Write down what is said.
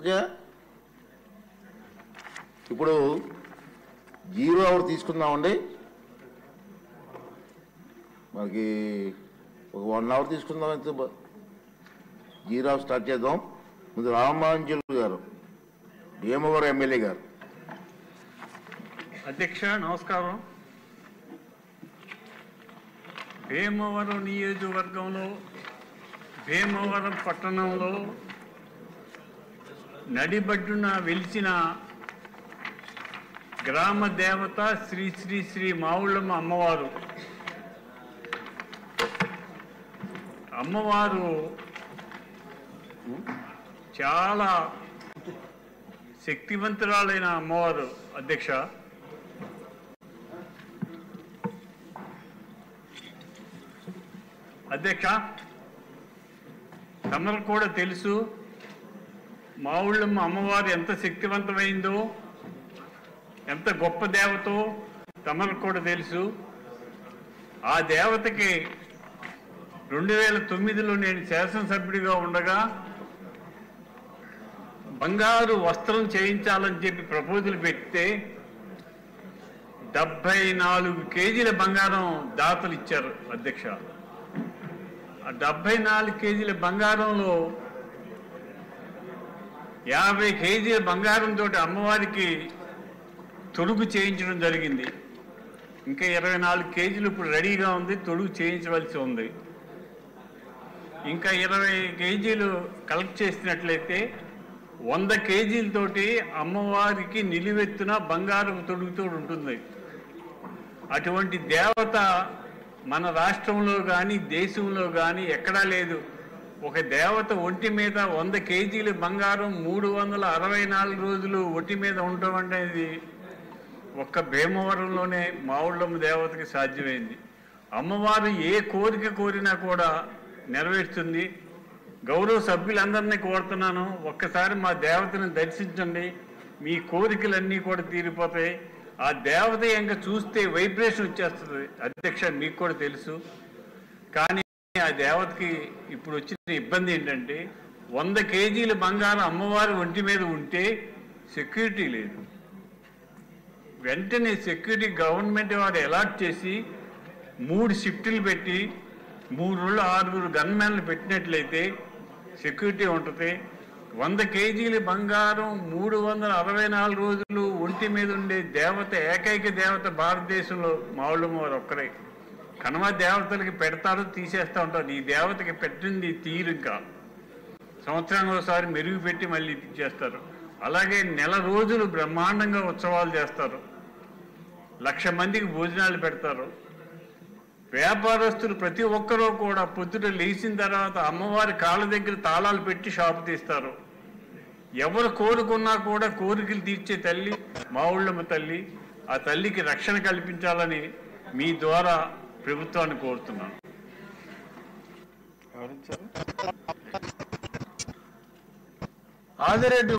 Okay, ఇప్పుడు 0 hour తీసుకుందామండి. మనకి ఒక 1 అవర్ తీసుకుందాం. అయితే 0 అవర్ స్టార్ట్ చేద్దాం. ముందు రామాంజులు గారు, భీమవరం ఎమ్మెల్యే గారు. అధ్యక్ష నమస్కారం. భీమవరం నియోజకవర్గంలో భీమవరం పట్టణంలో నడిబడ్డున వెలిసిన గ్రామ దేవత శ్రీ శ్రీ శ్రీ మావుళ్ళమ్మ అమ్మవారు. అమ్మవారు చాలా శక్తివంతురాలైన అమ్మవారు అధ్యక్ష. అధ్యక్ష తమకు కూడా తెలుసు మావుళ్ళమ్మ అమ్మవారు ఎంత శక్తివంతమైందో, ఎంత గొప్ప దేవతో తమకు కూడా తెలుసు. ఆ దేవతకి 2009లో నేను శాసనసభ్యుడిగా ఉండగా బంగారు వస్త్రం చేయించాలని చెప్పి ప్రపోజల్ పెడితే 74 కేజీల బంగారం దాతలు ఇచ్చారు అధ్యక్ష. ఆ 74 కేజీల బంగారంలో 50 కేజీల బంగారంతో అమ్మవారికి తొడుగు చేయించడం జరిగింది. ఇంకా 24 కేజీలు ఇప్పుడు రెడీగా ఉంది, తొడుగు చేయించవలసి ఉంది. ఇంకా 20 కేజీలు కలెక్ట్ చేసినట్లయితే 100 కేజీలతోటి అమ్మవారికి నిలువెత్తున బంగారం తొడుగుతూ ఉంటుంది. అటువంటి దేవత మన రాష్ట్రంలో కానీ దేశంలో కానీ ఎక్కడా లేదు. ఒక దేవత ఒంటి మీద 100 కేజీల బంగారం 364 రోజులు ఒంటి మీద ఉండటం అనేది ఒక్క భీమవరంలోనే మావుళ్ళమ్మ దేవతకి సాధ్యమైంది. అమ్మవారు ఏ కోరిక కోరినా కూడా నెరవేరుస్తుంది. గౌరవ సభ్యులందరినీ కోరుతున్నాను, ఒక్కసారి మా దేవతను దర్శించండి, మీ కోరికలన్నీ కూడా తీరిపోతాయి. ఆ దేవత ఇంకా చూస్తే వైబ్రేషన్ వచ్చేస్తుంది అధ్యక్ష, మీకు కూడా తెలుసు. కానీ ఆ దేవతకి ఇప్పుడు వచ్చిన ఇబ్బంది ఏంటంటే 100 కేజీల బంగారం అమ్మవారి ఒంటి మీద ఉంటే సెక్యూరిటీ లేదు. వెంటనే సెక్యూరిటీ గవర్నమెంట్ వారు అలాట్ చేసి 3 షిఫ్టులు పెట్టి 3 రోజులు 6 గన్మెన్లు పెట్టినట్లయితే సెక్యూరిటీ ఉంటుంది. 100 కేజీల బంగారం 364 రోజులు ఒంటి మీద ఉండే దేవత, ఏకైక దేవత భారతదేశంలో మావుళ్ళమ్మ వారు ఒక్కరే. కనుమ దేవతలకి పెడతారు, తీసేస్తూ ఉంటారు. ఈ దేవతకి పెట్టింది తీరు, ఇంకా సంవత్సరానికి ఒకసారి మెరుగు పెట్టి మళ్ళీ చేస్తారు. అలాగే నెల రోజులు బ్రహ్మాండంగా ఉత్సవాలు చేస్తారు, 1,00,000 మందికి భోజనాలు పెడతారు. వ్యాపారస్తులు ప్రతి ఒక్కరూ కూడా పొద్దుట లేచిన తర్వాత అమ్మవారి కాళ్ళ దగ్గర తాళాలు పెట్టి షాపు తీస్తారు. ఎవరు కోరుకున్నా కూడా కోరికలు తీర్చే తల్లి మావుళ్ళమ్మ తల్లి. ఆ తల్లికి రక్షణ కల్పించాలని మీ ద్వారా ప్రభుత్వాన్ని కోరుతున్నాను. ఆదిరెడ్డి